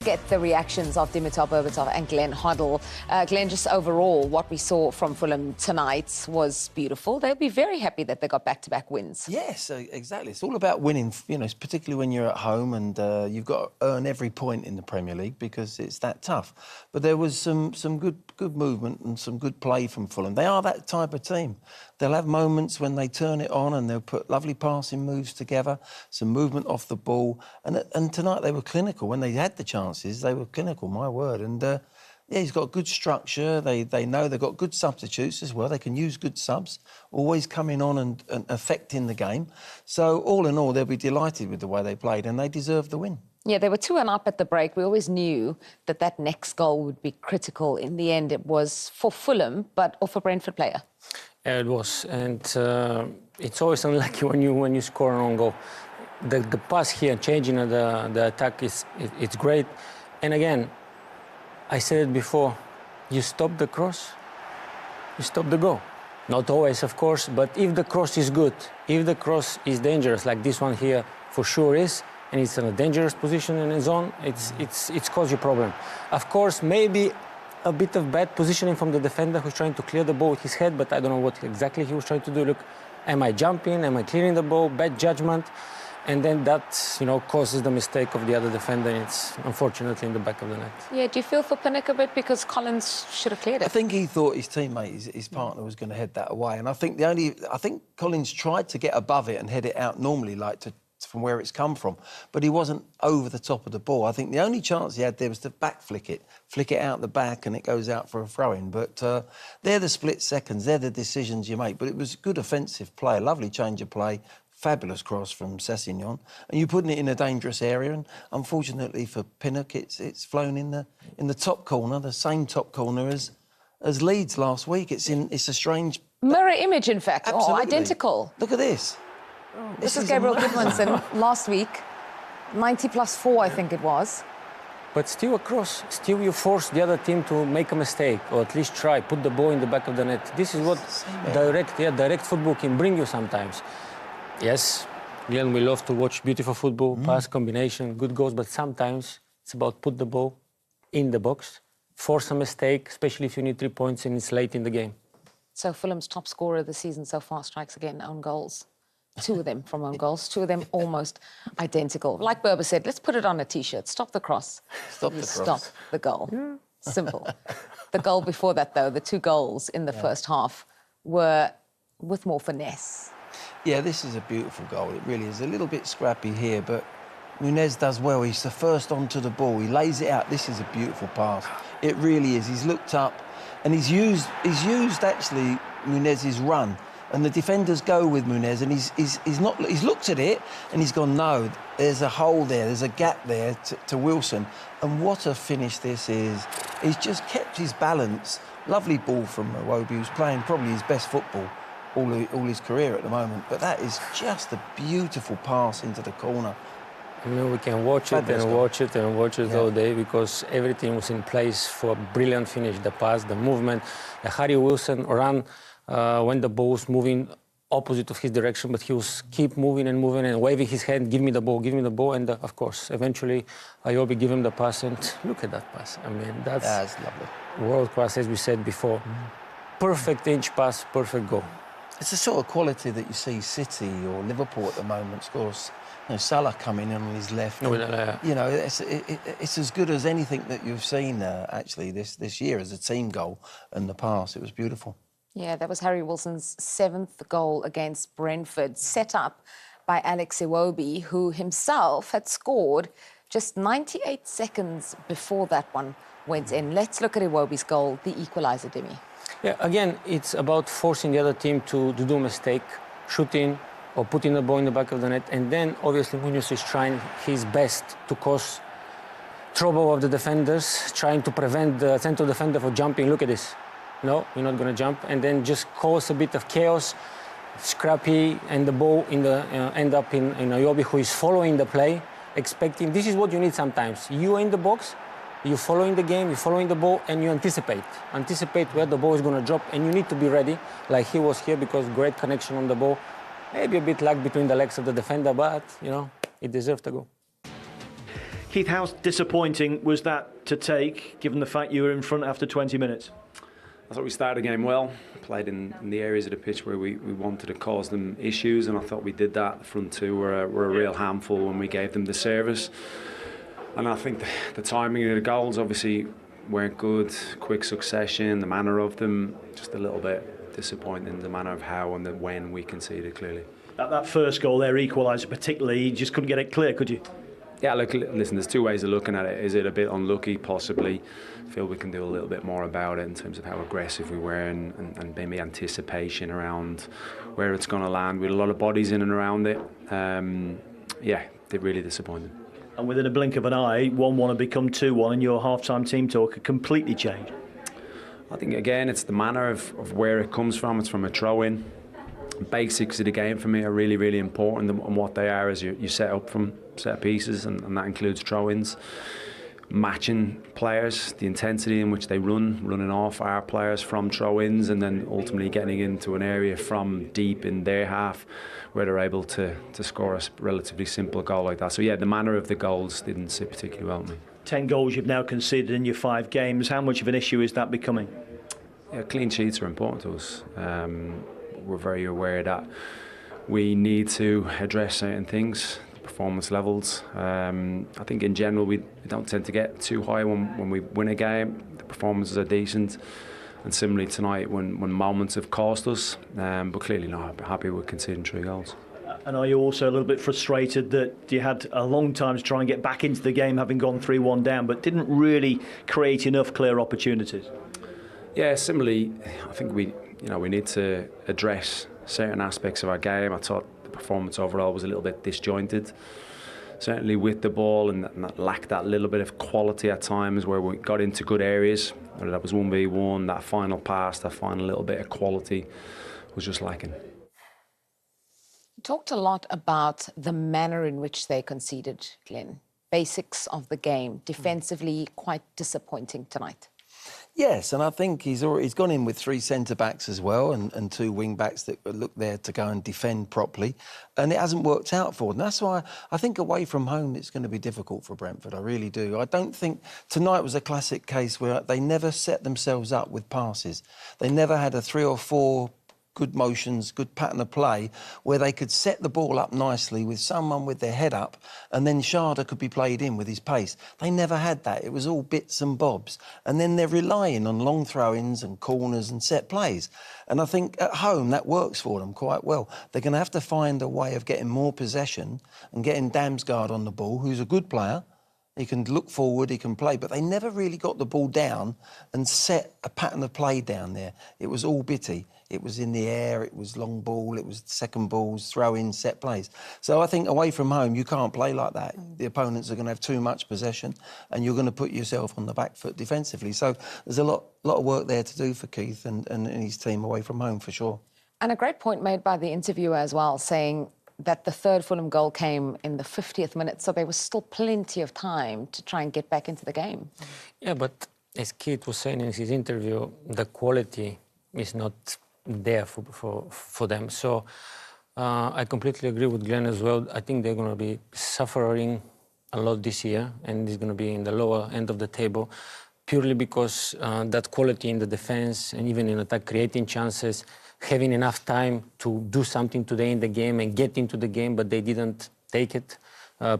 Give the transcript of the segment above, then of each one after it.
Get the reactions of Dimitar Berbatov and Glenn Hoddle. Glenn, just overall, what we saw from Fulham tonight was beautiful. They'll be very happy that they got back-to-back wins. Yes, exactly. It's all about winning, you know, particularly when you're at home and you've got to earn every point in the Premier League because it's that tough. But there was some good movement and some good play from Fulham. They are that type of team. They'll have moments when they turn it on and they'll put lovely passing moves together, some movement off the ball. And tonight they were clinical. When they had the chances, they were clinical, my word. And yeah, he's got good structure. They know they've got good substitutes as well. They can use good subs, always coming on and affecting the game. So all in all, they'll be delighted with the way they played and they deserve the win. Yeah, they were 2-1 up at the break. We always knew that next goal would be critical. In the end, it was for Fulham, but off a Brentford player. Yeah, it was, and it's always unlucky when you score an own goal. The pass here, changing the attack, it's great. And again, I said it before, you stop the cross, you stop the goal. Not always, of course, but if the cross is good, if the cross is dangerous, like this one here for sure is, and it's in a dangerous position in the zone, it's caused you problem. Of course, maybe a bit of bad positioning from the defender who's trying to clear the ball with his head, but I don't know what exactly he was trying to do. Look, am I jumping? Am I clearing the ball? Bad judgment. And then that, you know, causes the mistake of the other defender, and it's unfortunately in the back of the net. Yeah, do you feel for Pinnock a bit because Collins should have cleared it? I think he thought his teammate, his partner, was going to head that away, and I think Collins tried to get above it and head it out normally, from where it's come from, but he wasn't over the top of the ball. I think the only chance he had there was to back flick it out the back, and it goes out for a throw-in. But they're the split seconds, they're the decisions you make. But it was good offensive play, a lovely change of play, fabulous cross from Sessegnon, and you're putting it in a dangerous area. And unfortunately for Pinnock, it's flown in the top corner, the same top corner as Leeds last week. It's a strange mirror image, in fact, or identical. Look at this. Oh, this is Gabriel Goodmanson last week, 90+4, I think it was. But still across, still you force the other team to make a mistake, or at least try, put the ball in the back of the net. This is what direct football can bring you sometimes. Yes, Glenn, we love to watch beautiful football, pass, combination, good goals, but sometimes it's about put the ball in the box, force a mistake, especially if you need 3 points and it's late in the game. So Fulham's top scorer of the season so far strikes again, own goals. 2 of them from own goals, 2 of them almost identical. Like Berber said, let's put it on a T-shirt. Stop the cross. Stop the cross. Stop the goal. Yeah. Simple. The goal before that, though, the 2 goals in the first half were with more finesse. Yeah, this is a beautiful goal. It really is. A little bit scrappy here, but Nunez does well. He's the first onto the ball. He lays it out. This is a beautiful pass. It really is. He's looked up and he's used actually Nunez's run. And the defenders go with Nunez, and he's looked at it and he's gone, no, there's a hole there, there's a gap there to Wilson. And what a finish this is. He's just kept his balance. Lovely ball from Iwobi, who's playing probably his best football all his career at the moment. But that is just a beautiful pass into the corner. I mean, we can watch it and watch it and watch it all day because everything was in place for a brilliant finish. The pass, the movement, the Harry Wilson run when the ball was moving opposite of his direction, but he was keep moving and waving his hand, give me the ball, and of course, eventually, Iwobi gave him the pass, and look at that pass. I mean, that's lovely. World class, as we said before. Perfect inch pass, perfect goal. It's the sort of quality that you see City or Liverpool at the moment scores. You know, Salah coming in on his left. You know, it's as good as anything that you've seen actually this year as a team goal in the past. It was beautiful. Yeah, that was Harry Wilson's 7th goal against Brentford, set up by Alex Iwobi, who himself had scored just 98 seconds before that one went in. Let's look at Iwobi's goal, the equaliser, Dimi. Yeah, again, it's about forcing the other team to do a mistake, shooting or putting the ball in the back of the net. And then, obviously, Munoz is trying his best to cause trouble of the defenders, trying to prevent the central defender from jumping. Look at this. No, you're not going to jump. And then just cause a bit of chaos, scrappy, and the ball end up in Iwobi, who is following the play, expecting. This is what you need sometimes. You are in the box, you're following the game, you're following the ball, and you anticipate where the ball is going to drop, and you need to be ready, like he was here, because great connection on the ball. Maybe a bit lag between the legs of the defender, but, you know, it deserved to go. Keith, how disappointing was that to take, given the fact you were in front after 20 minutes? I thought we started the game well, played in the areas of the pitch where we wanted to cause them issues, and I thought we did that. The front two were a real handful when we gave them the service. And I think the timing of the goals obviously weren't good, quick succession, the manner of them, just a little bit disappointing, the manner of how and the when we conceded clearly. That first goal there, equaliser particularly, you just couldn't get it clear, could you? Yeah, look, listen, there's two ways of looking at it. Is it a bit unlucky? Possibly. I feel we can do a little bit more about it in terms of how aggressive we were and maybe anticipation around where it's going to land with a lot of bodies in and around it. Yeah, they're really disappointing. And within a blink of an eye, 1-1 had become 2-1 and your half-time team talk had completely changed. I think, again, it's the manner of where it comes from. It's from a throw-in. Basics of the game for me are really, really important, and what they are is you set up from set pieces, and that includes throw-ins. Matching players, the intensity in which they running off our players from throw-ins, and then ultimately getting into an area from deep in their half where they're able to score a relatively simple goal like that. So yeah, the manner of the goals didn't sit particularly well with me. 10 goals you've now conceded in your 5 games. How much of an issue is that becoming? Yeah, clean sheets are important to us. We're very aware that we need to address certain things, performance levels. I think in general we don't tend to get too high when we win a game. The performances are decent, and similarly tonight when moments have cost us, but clearly not happy with conceding 3 goals. And are you also a little bit frustrated that you had a long time to try and get back into the game, having gone 3-1 down, but didn't really create enough clear opportunities? Yeah, similarly, I think we need to address certain aspects of our game. I thought the performance overall was a little bit disjointed, certainly with the ball, and that lacked that little bit of quality at times where we got into good areas, whether that was 1v1, that final pass, that final little bit of quality was just lacking. You talked a lot about the manner in which they conceded, Glenn. Basics of the game, defensively quite disappointing tonight. Yes, and I think he's gone in with 3 centre-backs as well and 2 wing-backs that look there to go and defend properly, and it hasn't worked out for them. That's why I think away from home it's going to be difficult for Brentford, I really do. I don't think tonight was a classic case where they never set themselves up with passes. They never had a 3 or 4 good motions, good pattern of play, where they could set the ball up nicely with someone with their head up, and then Sharda could be played in with his pace. They never had that. It was all bits and bobs. And then they're relying on long throw-ins and corners and set plays. And I think at home that works for them quite well. They're going to have to find a way of getting more possession and getting Damsgaard on the ball, who's a good player. He can look forward, he can play, but they never really got the ball down and set a pattern of play down there. It was all bitty. It was in the air, it was long ball, it was second balls, throw-in, set plays. So I think away from home, you can't play like that. The opponents are going to have too much possession and you're going to put yourself on the back foot defensively. So there's a lot of work there to do for Keith and his team away from home, for sure. And a great point made by the interviewer as well, saying that the third Fulham goal came in the 50th minute, so there was still plenty of time to try and get back into the game. Yeah, but as Keith was saying in his interview, the quality is not there for them. So I completely agree with Glenn as well. I think they're going to be suffering a lot this year, and it's going to be in the lower end of the table, purely because that quality in the defense and even in attack, creating chances, having enough time to do something today in the game and get into the game, but they didn't take it,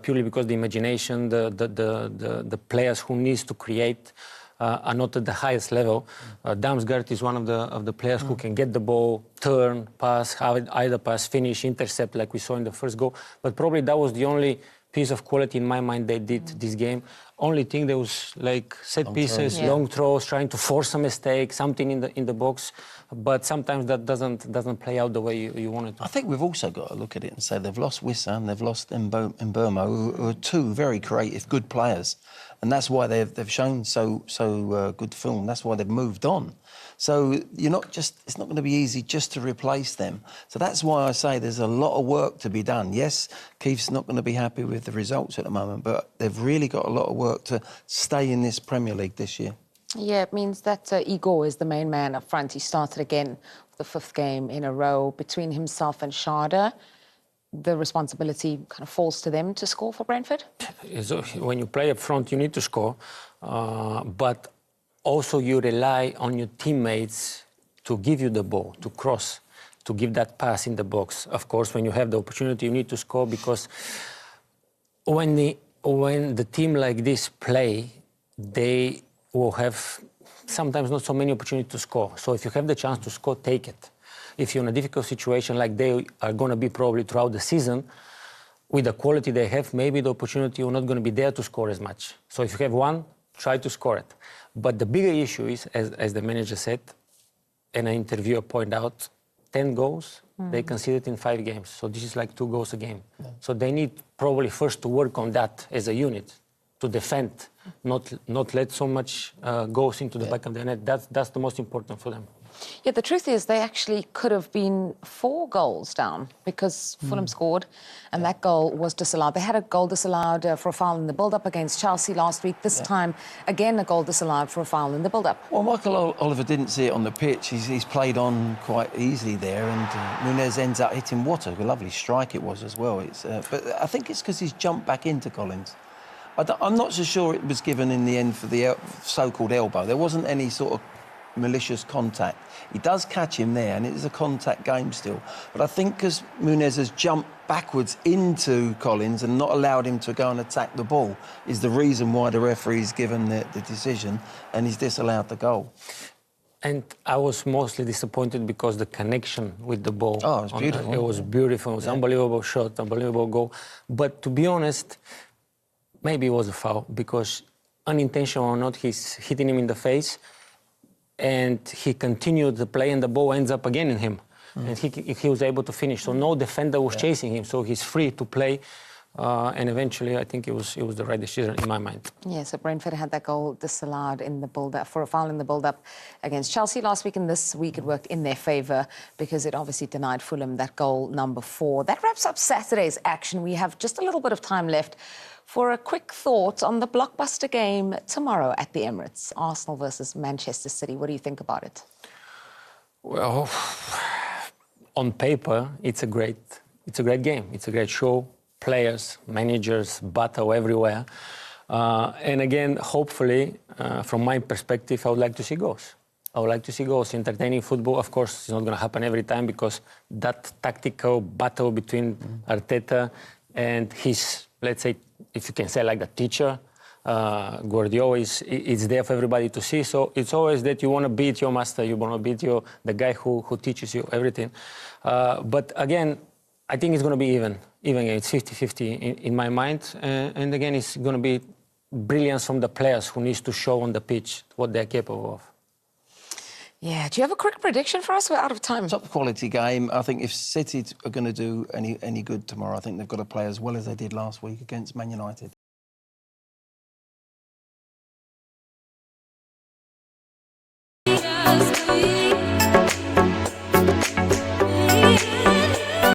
purely because the imagination, the players who needs to create are not at the highest level. Damsgaard is one of the players who can get the ball, turn, pass, either pass, finish, intercept, like we saw in the first goal. But probably that was the only piece of quality in my mind they did this game. Only thing there was like set pieces, long throws, trying to force a mistake, something in the box. But sometimes that doesn't play out the way you want it to. I think we've also got to look at it and say they've lost Wissa and they've lost Mbermo, who are 2 very creative, good players. And that's why they've shown so good film. That's why they've moved on. So it's not going to be easy just to replace them. So that's why I say there's a lot of work to be done. Yes, Keith's not going to be happy with the results at the moment, but they've really got a lot of work to stay in this Premier League this year. Yeah, it means that Igor is the main man up front. He started again for the 5th game in a row between himself and Sharda. the responsibility kind of falls to them to score for Brentford? So when you play up front, you need to score, but also you rely on your teammates to give you the ball, to cross, to give that pass in the box. Of course, when you have the opportunity, you need to score, because when the team like this play, they will have sometimes not so many opportunities to score. So if you have the chance to score, take it. If you're in a difficult situation like they are going to be probably throughout the season, with the quality they have, maybe the opportunity you're not going to be there to score as much. So if you have one, try to score it. But the bigger issue is, as the manager said, and an interviewer pointed out, 10 goals, they conceded in 5 games. So this is like 2 goals a game. Yeah. So they need probably first to work on that as a unit, to defend, not let so much goals into the back of the net. That's the most important for them. Yeah, the truth is they actually could have been 4 goals down because Fulham scored and that goal was disallowed. They had a goal disallowed for a foul in the build-up against Chelsea last week. This time, again, a goal disallowed for a foul in the build-up. Well, Michael Oliver didn't see it on the pitch. He's played on quite easily there, and Nunez ends up hitting what a lovely strike it was as well. But I think it's because he's jumped back into Collins. I'm not so sure it was given in the end for the so-called elbow. There wasn't any sort of malicious contact. He does catch him there, and it is a contact game still. But I think because Nunez has jumped backwards into Collins and not allowed him to go and attack the ball is the reason why the referee's given the decision and he's disallowed the goal. And I was mostly disappointed because the connection with the ball. Oh, it was beautiful. It was beautiful. It was unbelievable shot, unbelievable goal. But to be honest, maybe it was a foul because unintentional or not, he's hitting him in the face. And he continued the play, and the ball ends up again in him. And he was able to finish. So no defender was chasing him, so he's free to play. And eventually, I think it was the right decision in my mind. Yeah, so Brentford had that goal disallowed in the build-up for a foul in the build-up against Chelsea last week, and this week it worked in their favour because it obviously denied Fulham that goal number 4. That wraps up Saturday's action. We have just a little bit of time left for a quick thought on the blockbuster game tomorrow at the Emirates, Arsenal versus Manchester City. What do you think about it? Well, on paper, it's a great game. It's a great show. Players, managers, battle everywhere. And again, hopefully, from my perspective, I would like to see goals. I would like to see goals. Entertaining football, of course, it's not going to happen every time because that tactical battle between Arteta and his, let's say, if you can say like the teacher, Guardiola, it's there for everybody to see. So it's always that you want to beat your master, you want to beat the guy who teaches you everything. But again, I think it's going to be even. It's 50-50 in my mind. And again, it's going to be brilliance from the players who needs to show on the pitch what they're capable of. Yeah, do you have a quick prediction for us? We're out of time. Top quality game. I think if City are going to do any good tomorrow, I think they've got to play as well as they did last week against Man United.